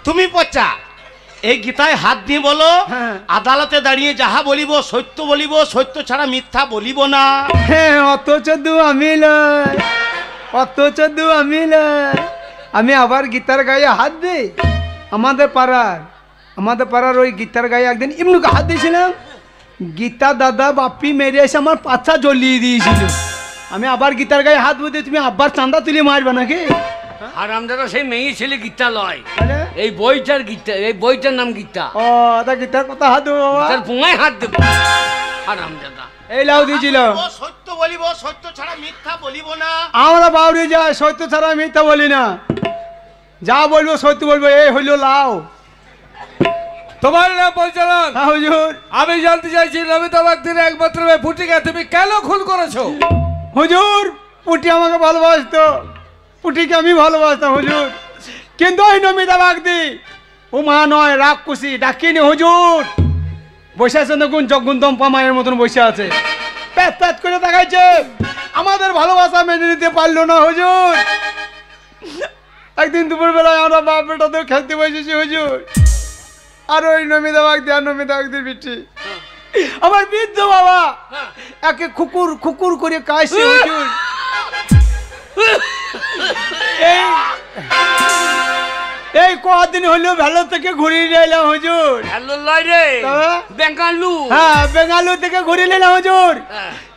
তুমি পচা এই গীতায় হাত দিয়ে বলো আদালতে দাঁড়িয়ে যাহা বলিব সত্য বলিব, সত্য ছাড়া মিথ্যা বলিব না। হ্যাঁ, অথচ আমি লয়, অথচ আমি লয়, আমি আবার গীতার গায়ে হাত দিই। আমাদের পাড়ার ওই গীতার গায়ে একদিন এমনুকে হাত দিয়েছিলাম, গীতা দাদা বাপি মেরে এসে আমার পাছা জ্বলিয়ে দিয়েছিল। আমি আবার গীতার গায়ে হাত দিয়ে, তুমি আবার চাঁদা তুলে মারবে নাকি? আর আমরা সেই মেয়ে ছেলে গীতা লয়, এই বইটার গীতা, এই বইটার নাম গীতা। ও তা গীতার কথা হাত দেবো বাবা, তার পুঙায় হাত দেবো। আর আমরা এই লাউ দিয়েছিল সত্য বলিব, সত্য ছাড়া মিথ্যা বলিব না। আমরা বাউরি যায়, সত্য ছাড়া মিথ্যা বলি না, যা বলবো সত্য বলবো। এই হইল লাউ। তোমার নাম পরিচালক? হ্যাঁ হুজুর। আমি জানতে চাইছি নমিতা বাগদির একমাত্র মেয়ে পুটিকে তুমি কেন খুন করেছো? হুজুর, পুটি আমাকে ভালোবাসতো, পুটিকে আমি ভালোবাসতাম হুজুর, কিন্তু ওই নমিতা বাগদি ও মা নয়, রাক্ষসী, ডাকিনি হুজুর। বসে আছে দেখুন, জগুন্দম্পা মায়ের মতন বসে আছে, প্যাত প্যাত করে দেখাইছে, আমাদের ভালোবাসা মেনে নিতে পারলো না হুজুর। একদিন দুপুর বেলায় আমরা বাপ বেটাতেও খেলতে বসেছি হুজুর, আর ওই নমিতা বাগদি আর নমিতা বাগদির বিটি আমার বৃদ্ধ বাবা একে খুকুর খুকুর করে কাশছে হুজুর। এই কদিন হলো ভেলো থেকে ঘুরিয়ে এলাম হুজুর। বেঙ্গালু? হ্যাঁ, বেঙ্গালু থেকে ঘুরিয়ে এলাম হুজুর,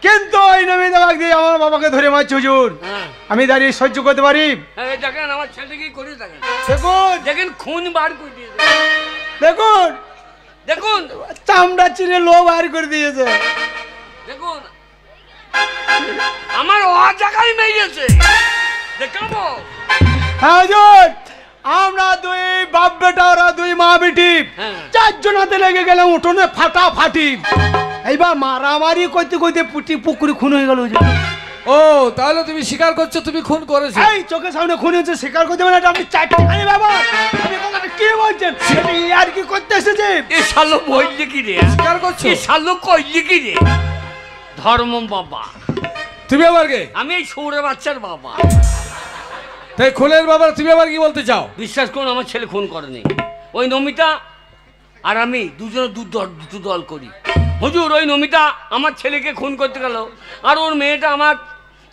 কিন্তু ওই নমিতা বাগদি আমার বাবাকে ধরে মারছে হুজুর। আমি দাঁড়িয়ে সহ্য করতে পারি? দেখেন আমার ছেলে কি করে, দেখেন দেখুন, দেখেন খুন বার করে দিয়েছে, দেখুন দেখুন চামড়া চিরে লো বার করে দিয়েছে, দেখুন আমার ও জায়গায় মেরেছে, দেখাবো। হ্যাঁ হুজুর, আমরা দুই বাপ বেটা, ওরা দুই মা বেটি, চারজন হাতে লেগে গেলাম উঠোনে ফাটাফাটি। এইবার মারামারি করতে করতে পুটি পুকুরে খুন হয়ে গেল হুজুর। ও, তাহলে তুমি স্বীকার করছো তুমি খুন করেছো? এই চোখের সামনে খুন হয়েছে, স্বীকার করতে পারেন? আপনি চারটি খালি বাবা, আপনি কথাটা কি বলছেন? আর কি করতে এসেছে? এ শালো বলছে কি রে? স্বীকার করছো? এ শালো কইছে কি রে? ধর্ম বাবা। তুমি আবার কে? আমি এই সৌরে বাচ্চার বাবা। তাই খুনের বাবা তুমি আবার কি বলতে চাও? বিশ্বাস করুন, আমার ছেলে খুন করেনি। ওই নমিতা আর আমি দুজনে দুটো দল করি হুজুর। ওই নমিতা আমার ছেলেকে খুন করতে গেল, আর ওর মেয়েটা আমার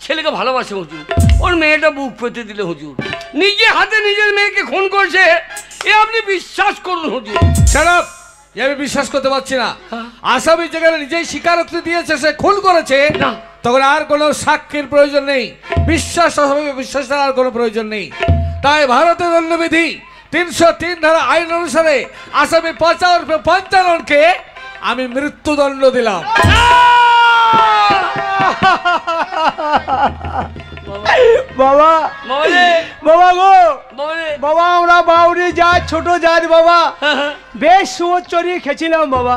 ছেলেকে ভালোবাসে হুজুর। ওর মেয়েটা বুক পেতে দিলে হুজুর, নিজে হাতে নিজের মেয়েকে খুন করছে, এ আপনি বিশ্বাস করুন হুজুর। শাট আমি বিশ্বাস করতে পারছি না। আসামি যেখানে নিজেই স্বীকারোক্তি দিয়েছে সে খুন করেছে, তখন আর কোনো সাক্ষীর প্রয়োজন নেই, বিশ্বাসের আর কোনো প্রয়োজন নেই। তাই ভারতের দণ্ডবিধি 303 ধারা আইন অনুসারে আসামি 55 আমি মৃত্যুদণ্ড দিলাম। বাবা, বাবা গো, বাবা আমরা বাউরি জাত, ছোট জাত বাবা, বেশ সুর চড়িয়ে খেছিলাম বাবা,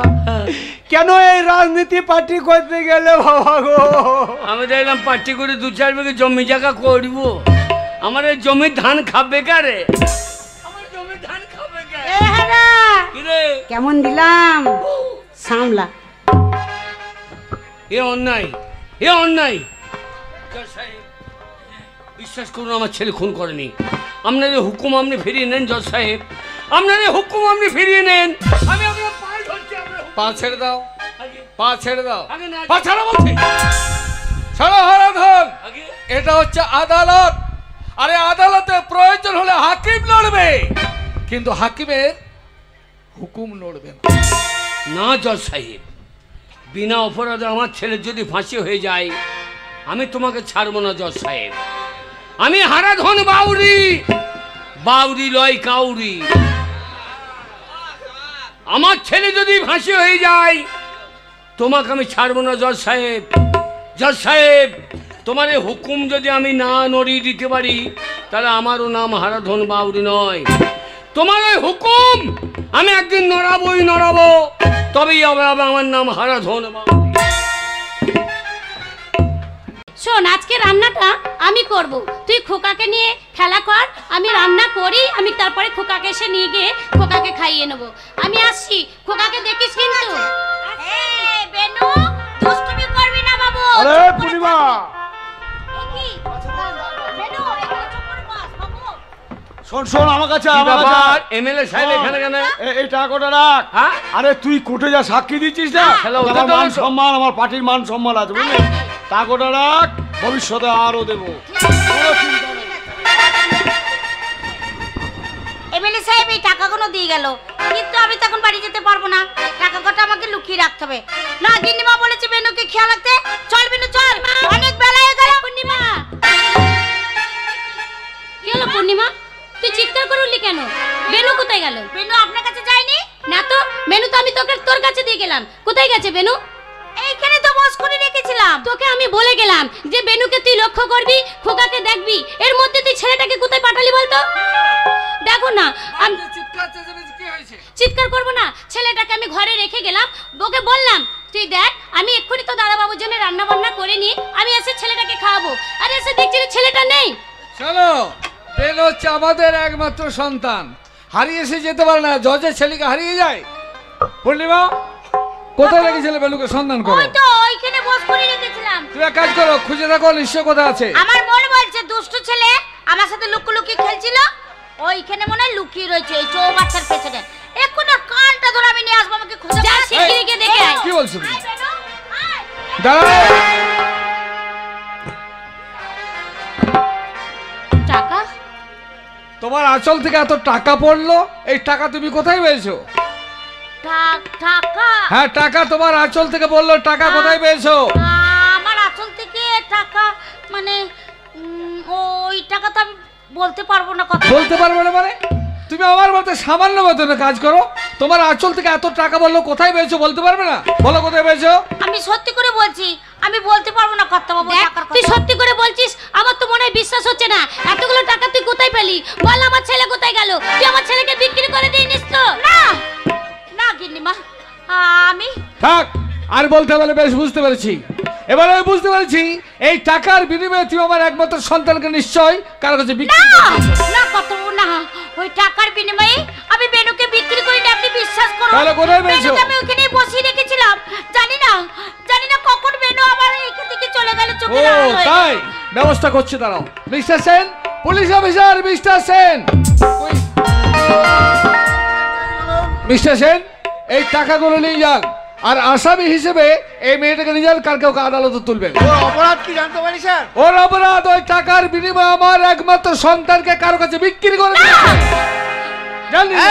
কেন এই রাজনীতি পার্টি করতে গেলে বাবা গো? আমি দেখলাম পার্টি করে 2-4 বিঘে জমি জায়গা করব, আমার এই জমির ধান খাবে কারে? আমার জমির ধান খাবে কারে? কেমন দিলাম সামলা? এ অন্যায়, এ অন্যায়। বিশ্বাস করুন, আমার ছেলে খুন করেনি। আপনাদের হুকুম আপনি ফিরিয়ে নেন জজ সাহেব, আপনাদের হুকুম আপনি ফিরিয়ে নেন। আমি আপনার পায়ে ধরছি, পা ছেড়ে দাও, পা ছেড়ে দাও, পা ছাড়া বলছি। ছাড়ো হরাধন, এটা হচ্ছে আদালত, আরে আদালতে প্রয়োজন হলে হাকিম লড়বে, কিন্তু হাকিমের হুকুম লড়বে না জজ সাহেব। বিনা অপরাধে আমার ছেলের যদি ফাঁসি হয়ে যায়, আমি তোমাকে ছাড়বো না জজ সাহেব। আমি হারাধন বাউরি, বাউরি লয় কাউরি। আমার ছেলে যদি ফাঁসি হয়ে যায়, তোমাকে আমি ছাড়বো না জজ সাহেব। জজ সাহেব, তোমার এই হুকুম যদি আমি না নড়িয়ে দিতে পারি, তাহলে আমারও নাম হারাধন বাউরি নয়। তোমার ওই হুকুম আমি একদিন নড়াবো, তবেই আমার নাম হারাধন বাউরি। শোন, আজকে রান্নাটা আমি করব, তুই খোকাকে নিয়ে খেলা কর, আমি রান্না করি, আমি তারপরে খোকাকে এসে নিয়ে গিয়ে খোকাকে খাইয়ে নেব। আমি আসছি, খোকাকে দেখিস কিন্তু। এই বেনু, দুষ্টুমি করবি না বাবু। আরে পূর্ণিমা, শোন শোন আমার কাছে কি আমার ব্যাপার কাছে এমএলএ সাহেব এখানে কেন এই টাকাটা রাখ। হ্যাঁ? আরে তুই কোর্টে যা সাক্ষী দিচ্ছিস না, হ্যালো, আমার ওটা তো মান আমার- সম্মান, আমার পার্টির মান সম্মান আছে বুঝলি। টাকাটা রাখ, ভবিষ্যতে আরো দেবো। কোনো চিন্তা নেই। এমএলএ সাহেব এই টাকাগুলো দিয়ে গেল, কিন্তু আমি তখন বাড়ি যেতে পারবো না। টাকা কটা আমাকে লুকিয়ে রাখতে হবে। না, গিন্নিমা বলেছে বেনুকে খেয়াল রাখতে। চল বেনু চল, অনেক বেলা হয়ে গেল। পূর্ণিমা, কি হলো পূর্ণিমা? তুই চিৎকার করে উঠলি কেন? বেনু কোথায় গেল? বেনু আপনার কাছে যায়নি? না তো, বেনু তো আমি তোর কাছে দিয়ে গেলাম। কোথায় গেছে বেনু? এইখানে তো বস করে রেখেছিলাম। তোকে আমি বলে গেলাম যে বেনুকে তুই লক্ষ্য করবি, খোকাকে দেখবি। এর মধ্যে তুই ছেলেটাকে কোথায় পাঠালি বলতো? দেখো না, আমি চিৎকার করবো না। ছেলেটাকে আমি ঘরে রেখে গেলাম, ওকে বললাম তুই দেখ আমি এক্ষুনি তো দাদা বাবুর জন্য রান্না বান্না করে নিয়ে আমি এসে ছেলেটাকে খাওয়াবো। আর এসে দেখছি যে ছেলেটা নেই। চলো, বেন হচ্ছে আমাদের একমাত্র সন্তান, হারিয়ে এসে যেতে পারে না। জজের ছেলেকে হারিয়ে যায়। পূর্ণিমা, কোথায় রেখেছিলে বেলুকে? সন্ধান করো। ওই তো ওইখানে বস করে রেখেছিলাম। তুমি এক কাজ করো, খুঁজে দেখো নিশ্চয় কোথায় আছে। আমার মন বলছে দুষ্টু ছেলে আমার সাথে লুকোলুকি খেলছিল, ওইখানে মনে হয় লুকিয়ে রয়েছে এই চৌবাচ্চার পেছনে। এখন না কানটা ধরে আমি নিয়ে আসবো, আমাকে খুঁজে যা শিগগিরই গিয়ে দেখে আয়। কি বলছো তুমি? আয় বেনু, আয়। দাঁড়াও। টাকা? তোমার আঁচল থেকে এত টাকা পড়লো, এই টাকা তুমি কোথায় পেয়েছো? টাকা? হ্যাঁ, টাকা তোমার আঁচল থেকে পড়লো, টাকা কোথায় পেয়েছো? আমার আঁচল থেকে টাকা মানে ওই টাকা তো আমি বলতে পারবো না। কথা বলতে পারবে না মানে? তুমি আমার মতে সামান্য বেতনে কাজ করো, তোমার আঁচল থেকে এত টাকা বললো, কোথায় পেয়েছো বলতে পারবে না? বলো কোথায় পেয়েছো। আমি সত্যি করে বলছি, আমি বলতে পারবো না কথা বাবু। দেখ, টাকার তুই কথা সত্যি করে বলছিস, আমার তো মনে হয় বিশ্বাস হচ্ছে না। এতগুলো টাকা তুই কোথায় পেলি? বল আমার ছেলে কোথায় গেল? তুই আমার ছেলেকে বিক্রি করে দিইনিস তো? না না গিন্নিমা, আমি থাক, আর বলতে বলে বেশ বুঝতে পেরেছি। এবার আমি বুঝতে পেরেছি এই টাকার বিনিময়ে তুমি আমার একমাত্র সন্তানকে নিশ্চয় কারো কাছে বিক্রি না করেছো। না কথা বাবু না, ওই টাকার বিনিময়ে আমি বেনুকে বিক্রি করিনি, আপনি বিশ্বাস করুন। তাহলে কোথায় পেয়েছো? বেনুকে আমি ওখানেই বসিয়ে রেখেছিলাম। জানি না কখন বেনু আবার এইখান থেকে চলে গেল। ও চোখে লাল হয়ে। তাই, ব্যবস্থা করছি, দাঁড়াও। Mister Sen, police officer mister Sen. Mister Sen, এই টাকাগুলো নিয়ে যান, আর আসামি হিসেবে এই মেয়েটাকে নিয়ে যান, কালকে ওকে আদালতে তুলবেন। অপরাধ কি জানতে পারি স্যার? ওর অপরাধ ওই টাকার বিনিময়ে আমার একমাত্র সন্তানকে কারো কাছে বিক্রি করে দিয়েছে। জানি না।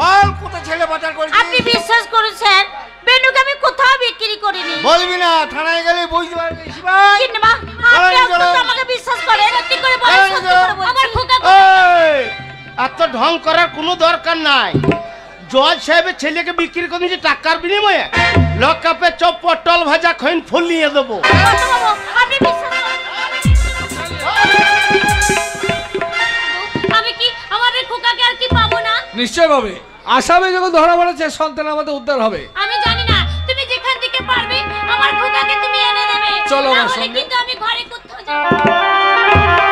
বল কোথায় ছেলে পাচার করেছিস? আপনি বিশ্বাস করুন স্যার, বেনুকে আমি কোথাও বিক্রি করিনি। বলবি না, থানায় গেলে বুঝতে পারবি। শিবাই, গিন্নিমা, আপনি অন্তত আমাকে বিশ্বাস করেন। সত্যি করে বলেন, চলো, সত্যি চলো। করে বলছি। আমার খোকা এই, এত ঢং করার কোনো দরকার নাই। জজ সাহেবের ছেলেকে বিক্রি করে দিয়েছে টাকার বিনিময়ে। লকআপে চপ পটল ভাজা খইন ফুল নিয়ে দেবো। কথা বাবু, আপনি বিশ্বাস করেন। আমি কি আমাদের খোকাকে আর কি পাবো না? নিশ্চয় পাবে। আসামি যখন ধরা পড়েছে, সন্তান আমাদের উদ্ধার হবে। আমি জানি না, তুমি যেখান থেকে পারবে আমার খোকাকে তুমি এনে দেবে। চলো আমার না হলে সঙ্গে। কিন্তু আমি ঘরে কোথাও যাব না।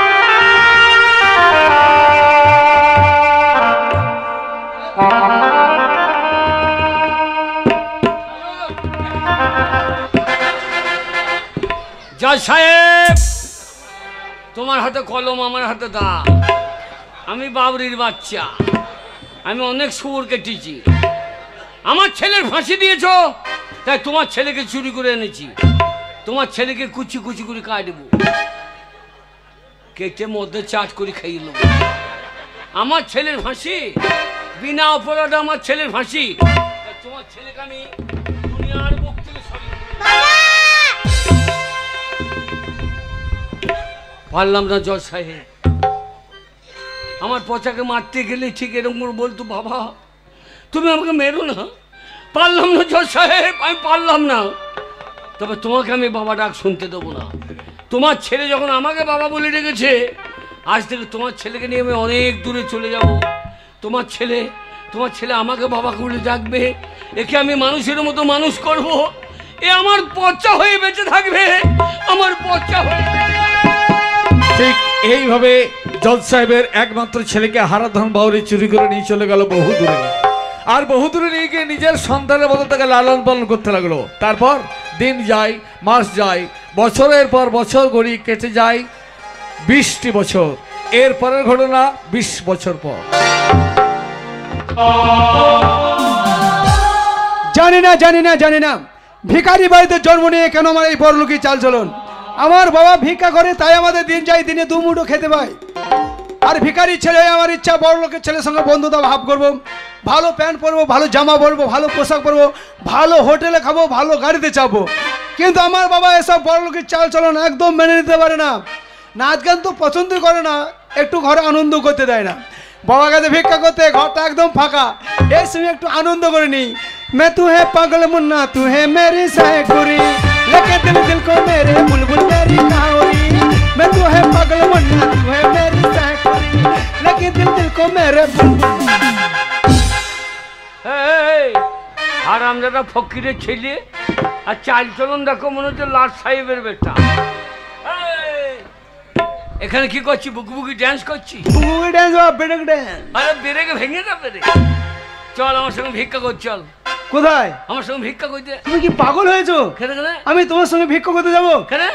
জজ সাহেব, তোমার হাতে কলম, আমার হাতে দা। আমি বাবরির বাচ্চা, আমি অনেক শুয়োর কেটেছি। আমার ছেলের ফাঁসি দিয়েছ, তাই তোমার ছেলেকে চুরি করে এনেছি। তোমার ছেলেকে কুচি কুচি করে কাটবো, কেটে মধ্যে চাট করে খাইয়ে নেবো। আমার ছেলের ফাঁসি, বিনা অপরাধে আমার ছেলের ফাঁসি। তাই তোমার ছেলেকে আমি দুনিয়ার বুক থেকে সরিয়ে পারলাম না জজ সাহেব। আমার পচাকে মারতে গেলে ঠিক এরকম করে বলতো, বাবা তুমি আমাকে মেরো না। পারলাম না জজ সাহেব, আমি পারলাম না। তবে তোমাকে আমি বাবা ডাক শুনতে দেবো না। তোমার ছেলে যখন আমাকে বাবা বলে ডেকেছে, আজ থেকে তোমার ছেলেকে নিয়ে আমি অনেক দূরে চলে যাব। তোমার ছেলে আমাকে বাবা বলে ডাকবে। একে আমি মানুষের মতো মানুষ করব। এ আমার পচা হয়ে বেঁচে থাকবে, আমার পচা হয়ে। ঠিক এইভাবে জজ সাহেবের একমাত্র ছেলেকে হারাধন বাউরি চুরি করে নিয়ে চলে গেল বহু দূরে। আর বহু দূরে নিয়ে গিয়ে নিজের সন্তানের মতো তাকে লালন পালন করতে লাগলো। তারপর দিন যায়, মাস যায়, বছরের পর বছর গড়িয়ে কেটে যায় 20টি বছর। এর পরের ঘটনা 20 বছর পর। জানি না ভিখারি বাড়িতে জন্ম নিয়ে কেন আমার এই বড়লোকি চাল চলন। আমার বাবা ভিক্ষা করে, তাই আমাদের দিন যাই, দিনে 2 মুঠো খেতে পাই। আর ভিখারি ছেলে আমার ইচ্ছা বড়লোকের ছেলের সঙ্গে বন্ধুতা ভাব করবো, ভালো প্যান্ট পরবো, ভালো জামা পরবো, ভালো পোশাক পরবো, ভালো হোটেলে খাবো, ভালো গাড়িতে চাপবো। কিন্তু আমার বাবা এসব বড়লোকের চাল চলন একদম মেনে নিতে পারে না। নাচ গান তো পছন্দ করে না, একটু ঘরে আনন্দ করতে দেয় না। বাবা কাছে ভিক্ষা করতে ঘরটা একদম ফাঁকা, এই সময় একটু আনন্দ করে নি। मैं तू है पागल मुन्ना, तू है मेरी सहकुरी, लेके दिल को मेरे बुलबुल मेरी कावरी। मैं तू है पागल मुन्ना, तू है मेरी सहकुरी, लेके दिल को मेरे बुलबुल। হারামজাদা ফকিরের ছেলে আর চাল চলন দেখো মনে হচ্ছে লাট সাহেবের বেটা। এখানে কি করছি? বুকি ড্যান্স করছি। বুকি ড্যান্স বা ব্রেক ড্যান্স? আরে ব্রেক ভেঙে যাবে রে। চল আমার সঙ্গে ভিক্ষা কর, চল। কোথায়? আমার সঙ্গে ভিক্ষা করতে। তুমি কি পাগল হয়েছো? কেন? আমি তোমার সঙ্গে ভিক্ষা করতে যাবো?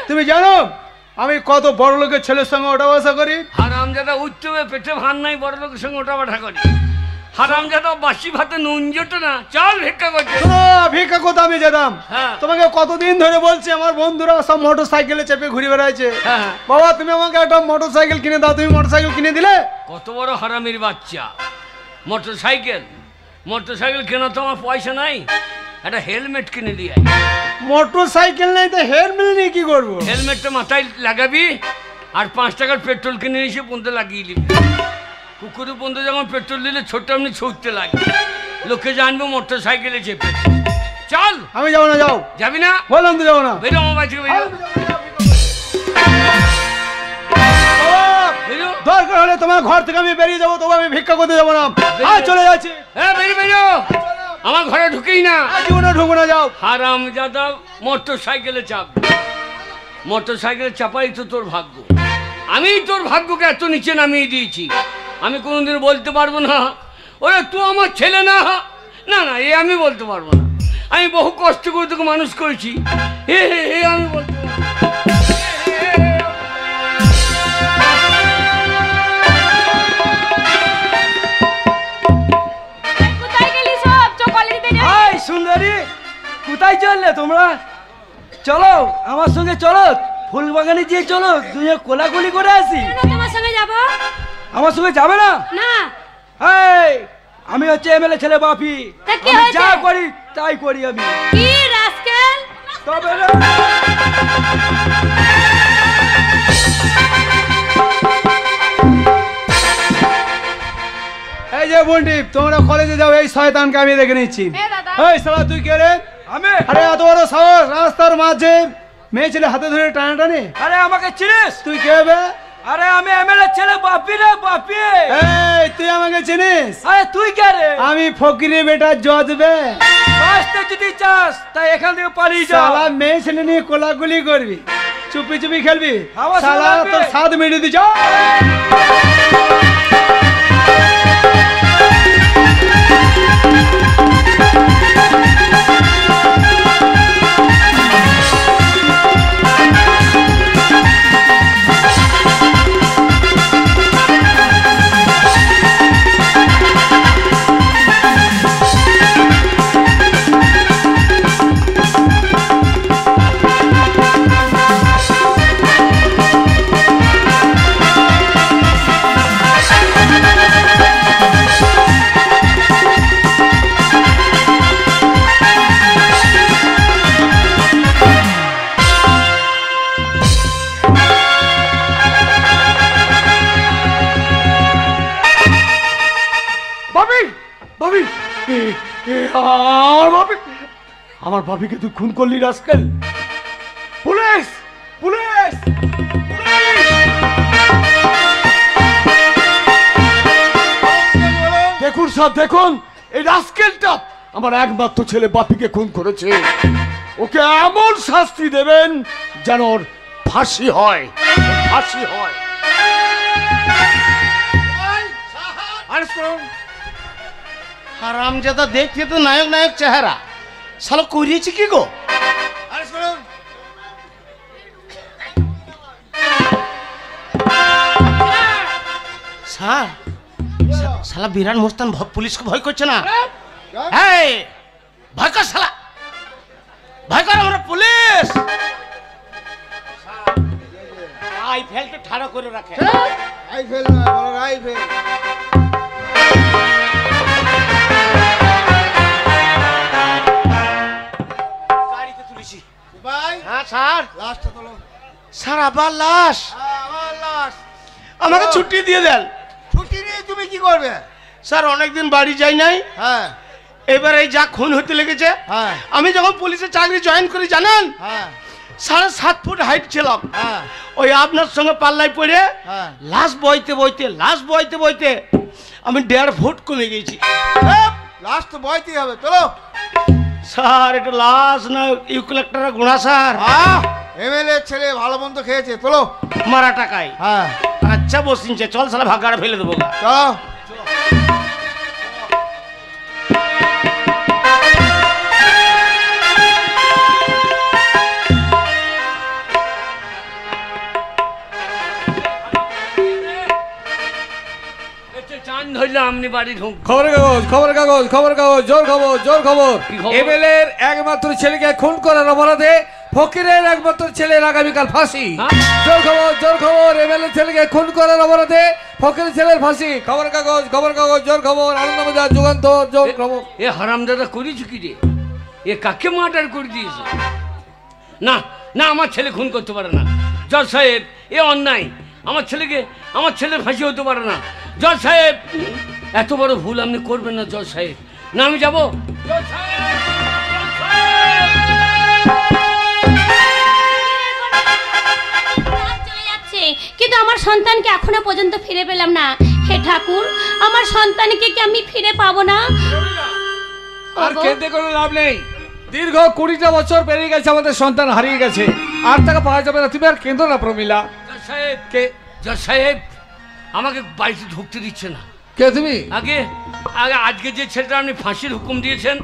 তুমি জানো আমি কত বড় লোকের ছেলের সঙ্গে ওঠা বসা করি? হারামজাদা উচ্চবে পেটে ভাত নাই, বড় লোকের সঙ্গে ওঠা বসা করি। হারামজাদা বাসি ভাতে নুন জোটে না, চল ভিক্ষা করতে। ভিক্ষা করতে আমি যেতাম। তোমাকে কতদিন ধরে বলছি, আমার বন্ধুরা সব মোটর সাইকেলে চেপে ঘুরে বেড়াইছে। বাবা তুমি আমাকে একটা মোটর সাইকেল কিনে দাও। তুমি মোটর সাইকেল কিনে দিলে? কত বড় হারামির বাচ্চা! মোটর সাইকেল কেনা তো আমার পয়সা নাই, একটা হেলমেট কিনে দিয়ে। মোটর সাইকেল নাই তো হেলমেট নিয়ে কি করবো? হেলমেটটা মাথায় লাগাবি আর 5 টাকার পেট্রোল কিনে এসে পন্থে লাগিয়ে দিবি। কুকুরের পন্থে যেমন পেট্রোল দিলে ছোট্ট এমনি ছুটতে লাগে, লোকে জানবো মোটর সাইকেলে চেপে। চল। আমি যাবো না। যাও। যাবি না? বললাম তো যাবো না। বেরো আমার বাড়ি থেকে, বেরো। দরকার হলে তোমার ঘর থেকে আমি বেরিয়ে যাবো, তবে আমি ভিক্ষা করতে যাবো না। চলে যাচ্ছি। হ্যাঁ বেরো, আমার ঘরে ঢুকেই না। জীবনে ঢুকবো না। যাও। হারামজাদা মোটর সাইকেলে চাপ। মোটর সাইকেলে চাপাই তো তোর ভাগ্য। আমি তোর ভাগ্যকে এত নিচে নামিয়ে দিয়েছি, আমি কোনোদিন বলতে পারবো না ওরে তুই আমার ছেলে না। না না, এ আমি বলতে পারবো না। আমি বহু কষ্ট করে তোকে মানুষ করেছি, আমি বলতে পারবো না। সুন্দরী, কোথায় চললে তোমরা? চলো আমার সঙ্গে, চলো ফুল বাগানে দিয়ে চলো, দুজনে কোলাকুলি করে আসি। তোমার সঙ্গে যাব? আমার সঙ্গে যাবে না? না। আমি হচ্ছে এমএলএ ছেলে বাপি, যা করি তাই করি আমি। কি রাস্কেল! তবে এই যে বন্ডিপ, তোমরা কলেজে যাও, এই শয়তানকে আমি দেখে নিচ্ছি। এই শালা তুই কে রে? আমি। আরে এত বড় সাহস, রাস্তার মাঝে মেয়ে ছেলে হাতে ধরে টানাটানি। আরে আমাকে চিনিস? তুই কে বে? আরে আমি এমএলএ ছেলে বাপি রে, বাপি। এই তুই আমাকে চিনিস? আরে তুই কে রে? আমি ফকিরের বেটা জজবে। বাঁচতে যদি চাস তাই এখান থেকে পালিয়ে যা। শালা মেয়ে ছেলে নিয়ে কোলাকুলি করবি, চুপি চুপি খেলবি, শালা তোর স্বাদ মেরে দি। যা। আমার ভাবিকে তুই খুন করলি রাস্কেল। পুলিশ, পুলিশ, দেখুন স্যার, দেখুন এই রাস্কেলটা আমার একমাত্র ছেলে বাপিকে খুন করেছে। ওকে এমন শাস্তি দেবেন যেন ওর ফাঁসি হয়, ফাঁসি হয়। হারামজাদা দেখতে তো নায়ক নায়ক চেহারা, শালা করিয়েছি কি গো? স্যার শালা বিরাট মোস্তান পুলিশকে ভয় করছে না। এই ভয় কর শালা, ভয় কর, আমরা পুলিশ। রাইফেলটা ঠাড়া করে রাখে। রাইফেল না, বড় রাইফেল। গাড়িতে তুলেছি ভাই হ্যাঁ স্যার। লাশটা তোলো। স্যার আবার লাশ? আমার লাশ। আমাকে ছুটি দিয়ে দেন। ছুটি নিয়ে তুমি কি করবে? স্যার অনেকদিন বাড়ি যাই নাই, হ্যাঁ এবার এই যা খুন হতে লেগেছে। হ্যাঁ আমি যখন পুলিশে চাকরি জয়েন করি জানেন, হ্যাঁ 7.5 ফুট হাইট ছিলাম। হ্যাঁ ওই আপনার সঙ্গে পাল্লায় পড়ে হ্যাঁ লাশ বইতে বইতে আমি 1.5 ফুট কমে গেছি। লাশ তো বইতেই হবে, তোলো। স্যার এটা লাশ না ইউক্যালিপ্টাসের গুঁড়া স্যার। এমএলএ ছেলে ভালো মন্দ খেয়েছে, তোলো। মারা টাকায়। হ্যাঁ আচ্ছা বসিনছে, চল শালা ভাগাড়া ফেলে দেবো গা। চলো। চান ধরলে আপনি বাড়ি ঢুক। খবরের কাগজ, জোর খবর। কি খবর? এমএলএ এর একমাত্র ছেলেকে খুন করার অপরাধে ফকিরের একমাত্র ছেলের আগামীকাল ফাঁসি। হ্যাঁ? জোর খবর, এমএলএ ছেলেকে খুন করার অপরাধে ফকিরের ছেলের ফাঁসি। খবরের কাগজ, জোর খবর, আনন্দবাজার যুগান্তর, জোর খবর। এ হারামদাদা করেছে কি রে? এ কাকে মার্ডার করে দিয়েছে? না না, আমার ছেলে খুন করতে পারে না জজ সাহেব, এ অন্যায়। আমার ছেলের ফাঁসি হতে পারে না জজ সাহেব। এত বড় ভুল আপনি করবেন না জজ সাহেব। না আমি যাবো জজ সাহেব, জজ সাহেব। রাত চলে যাচ্ছে, কিন্তু আমার সন্তানকে এখনো পর্যন্ত ফিরে পেলাম না। হে ঠাকুর, আমার সন্তানকে কি আমি ফিরে পাবো না? আর ওগো, কেঁদে কোনো লাভ নেই। দীর্ঘ 20টা বছর পেরিয়ে গেছে, আমাদের সন্তান হারিয়ে গেছে, আর তাকে পাওয়া যাবে না। তুমি আর কেঁদো না প্রমিলা। জজ সাহেব কে? জজ সাহেব আমাকে বাড়িতে ঢুকতে দিচ্ছে না। কে তুমি? আগে আজকে যে ছেলেটা আপনি ফাঁসির হুকুম দিয়েছেন,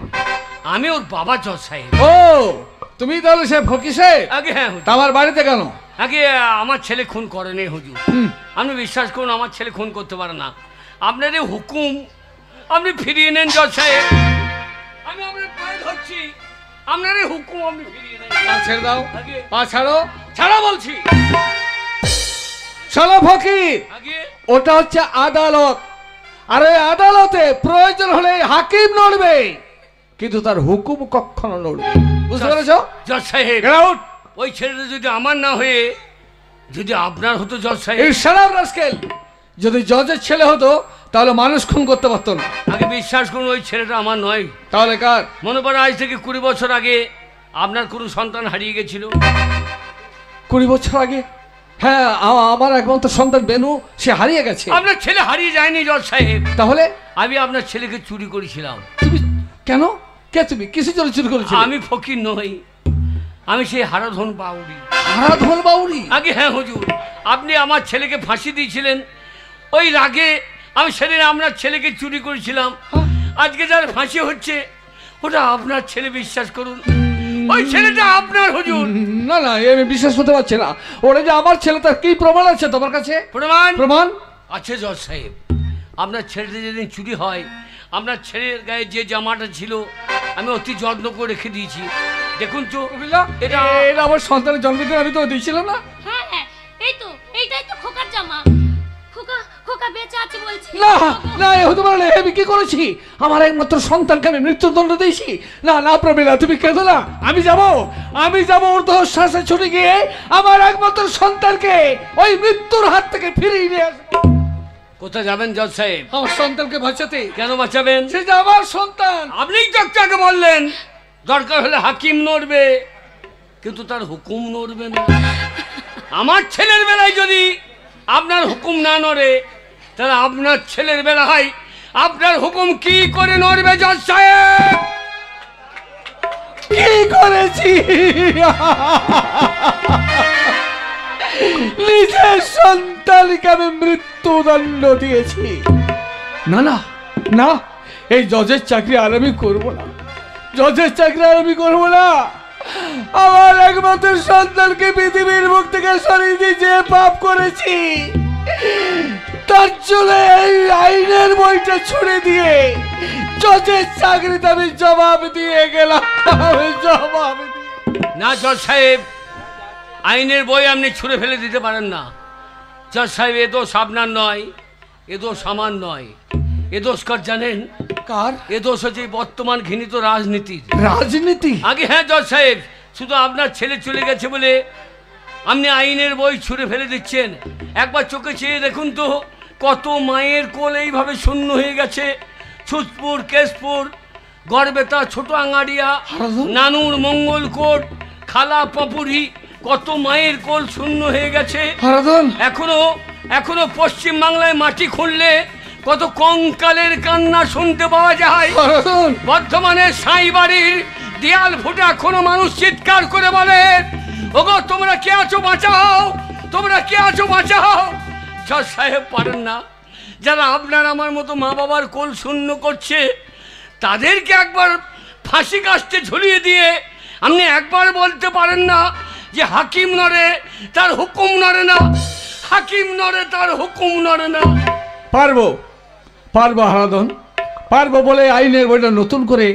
আমি ওর বাবা জজ সাহেব। ও তুমি তাহলে সে ফকির সাহেব? আগে হ্যাঁ হুজুর। তা আমার বাড়িতে কেন? আগে আমার ছেলে খুন করেনি হুজুর। আপনি বিশ্বাস করুন, আমার ছেলে খুন করতে পারে না। আপনার এই হুকুম আপনি ফিরিয়ে নেন জজ সাহেব। আমি আপনার পায়ে ধরছি, আপনার এই হুকুম আপনি ফিরিয়ে নেন। পা ছেড়ে দাও, আগে পা ছাড়ো। ছাড়া বলছি। চলো ফকির, আগে ওটা হচ্ছে আদালত, আর ওই আদালতে প্রয়োজন হলে হাকিম নড়বে, কিন্তু তার হুকুম কখনো নড়বে। বুঝতে পেরেছো? জজ সাহেব Get out! ওই ছেলেটা যদি আমার না হয়ে যদি আপনার হতো জজ সাহেব। এই শালার রাস্কেল, যদি জজের ছেলে হতো তাহলে মানুষ খুন করতে পারতো না। আগে বিশ্বাস করুন, ওই ছেলেটা আমার নয়। তাহলে কার? মনে পড়ে আজ থেকে 20 বছর আগে আপনার কোনো সন্তান হারিয়ে গেছিল। 20 বছর আগে? হ্যাঁ, আমার একমাত্র সন্তান বেনু, সে হারিয়ে গেছে। আপনার ছেলে হারিয়ে যায়নি জজ সাহেব। তাহলে আমি আপনার ছেলেকে চুরি করেছিলাম। তুমি কেন? কে তুমি? কিসের জন্য চুরি করেছিলে? আমি ফকির নই, আমি সেই হারাধন বাউরি। হারাধন বাউরি? আগে হ্যাঁ হুজুর, আপনি আমার ছেলেকে ফাঁসি দিয়েছিলেন, ওই রাগে আমি সেদিন আপনার ছেলেকে চুরি করেছিলাম। আজকে যার ফাঁসি হচ্ছে ওটা আপনার ছেলে, বিশ্বাস করুন। ওই ছেলেটা আপনার হুজুর। না না, আমি বিশ্বাস করতে পারছি না। ওরা যে আমার ছেলে, তার কি প্রমাণ আছে তোমার কাছে? প্রমাণ আছে জজ সাহেব। আপনার ছেলেটা যেদিন চুরি হয়, আপনার ছেলের গায়ে যে জামাটা ছিল আমি অতি যত্ন করে রেখে দিয়েছি। দেখুন তো এটা আমার সন্তানের জন্মদিন, আমি তো দিয়েছিলাম না? হ্যাঁ হ্যাঁ, এইটাই তো খোকার জামা। খোকা বেঁচে আছে বলছি। না না, এ হতে পারে না। আমি কি করেছি? আমার একমাত্র সন্তানকে আমি মৃত্যুদণ্ড দিয়েছি? না না প্রমিলা, তুমি কেঁদো না। আমি যাব ঊর্ধ্বশ্বাসে ছুটে গিয়ে আমার একমাত্র সন্তানকে ওই মৃত্যুর হাত থেকে ফিরিয়ে নিয়ে আসবো। কোথায় যাবেন জজ সাহেব? আমার সন্তানকে বাঁচাতে। কেন বাঁচাবেন? সে যে আমার সন্তান। আপনিই তো একটু আগে বললেন দরকার হলে হাকিম নড়বে, কিন্তু তার হুকুম নড়বে না। আমার ছেলের বেলায় যদি আপনার হুকুম না নড়ে, তাহলে আপনার ছেলের বেলায় আপনার হুকুম কি করে নড়বে জজ সাহেব? কি করেছি? নিজের সন্তানকে আমি মৃত্যুদণ্ড দিয়েছি। না না না, এই জজের চাকরি আর আমি করবো না। আমার একমাত্র সন্তানকে পৃথিবীর মুখ থেকে সরিয়ে দিয়ে যে পাপ করেছি, তার জন্য এই আইনের বইটা ছুড়ে দিয়ে জজের চাকরিতে আমি জবাব দিয়ে গেলাম। না জজ সাহেব, আইনের বই আপনি ছুঁড়ে ফেলে দিতে পারেন না। জজ সাহেব, এ দোষ আপনার নয়, এ দোষ আমার নয়। এ দোষ কার জানেন? কার? এ দোষ হচ্ছে বর্তমান ঘৃণিত রাজনীতির। রাজনীতি? আগে হ্যাঁ জজ সাহেব, শুধু আপনার ছেলে চলে গেছে বলে আপনি আইনের বই ছুঁড়ে ফেলে দিচ্ছেন। একবার চোখে চেয়ে দেখুন তো, কত মায়ের কোল এইভাবে শূন্য হয়ে গেছে। ছুতপুর, কেশপুর, গড়বেতা, ছোট আঙাড়িয়া, নানুর মঙ্গলকোট, খালা পাপুরি, কত মায়ের কোল শূন্য হয়ে গেছে। এখনো পশ্চিম বাংলায় মাটি খুঁড়লে কত কঙ্কালের কান্না শুনতে পাওয়া যায়। বর্ধমানের সাই বাড়ির দেয়াল ফুটে এখনো মানুষ চিৎকার করে বলে, ওগো তোমরা কে আছো বাঁচাও, তোমরা কে আছো বাঁচাও। জজ সাহেব পারেন না, যারা আপনার আমার মতো মা বাবার কোল শূন্য করছে তাদেরকে একবার ফাঁসি কাস্টে ঝুলিয়ে দিয়ে আপনি একবার বলতে পারেন না যে হাকিম নড়ে তার হুকুম নড়ে না, হাকিম নড়ে তার হুকুম নড়ে না। পারবো হারাধন, পারবো বলে আইনের বইটা নতুন করে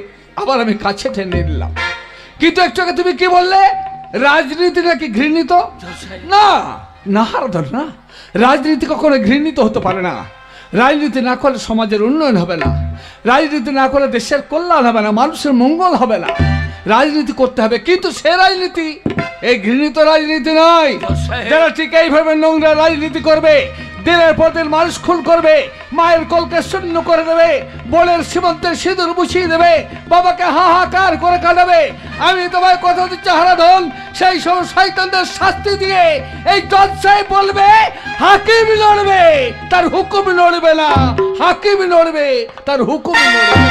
আবার আমি কাছে টেনে নিলাম। কিন্তু একটু আগে তুমি কি বললে, রাজনীতি নাকি ঘৃণিত? না না হারাধন, না, রাজনীতি কখনো ঘৃণিত হতে পারে না। রাজনীতি না করলে সমাজের উন্নয়ন হবে না, রাজনীতি না করলে দেশের কল্যাণ হবে না, মানুষের মঙ্গল হবে না। রাজনীতি করতে হবে, কিন্তু সে রাজনীতি এই ঘৃণিত রাজনীতি নয়। যারা ঠিক এইভাবে নোংরা রাজনীতি করবে, দিনের পর দিন মানুষ খুন করবে, মায়ের কলকে শূন্য করে দেবে, বোনের সীমন্তের সিঁদুর মুছিয়ে দেবে, বাবাকে হাহাকার করে কাটাবে, আমি তোমায় কথা দিচ্ছি হারাধন, সেই সব শয়তানদের শাস্তি দিয়ে এই জজ সাহেব বলবে হাকিম লড়বে, তার হুকুম লড়বে না, হাকিম লড়বে, তার হুকুম লড়বে।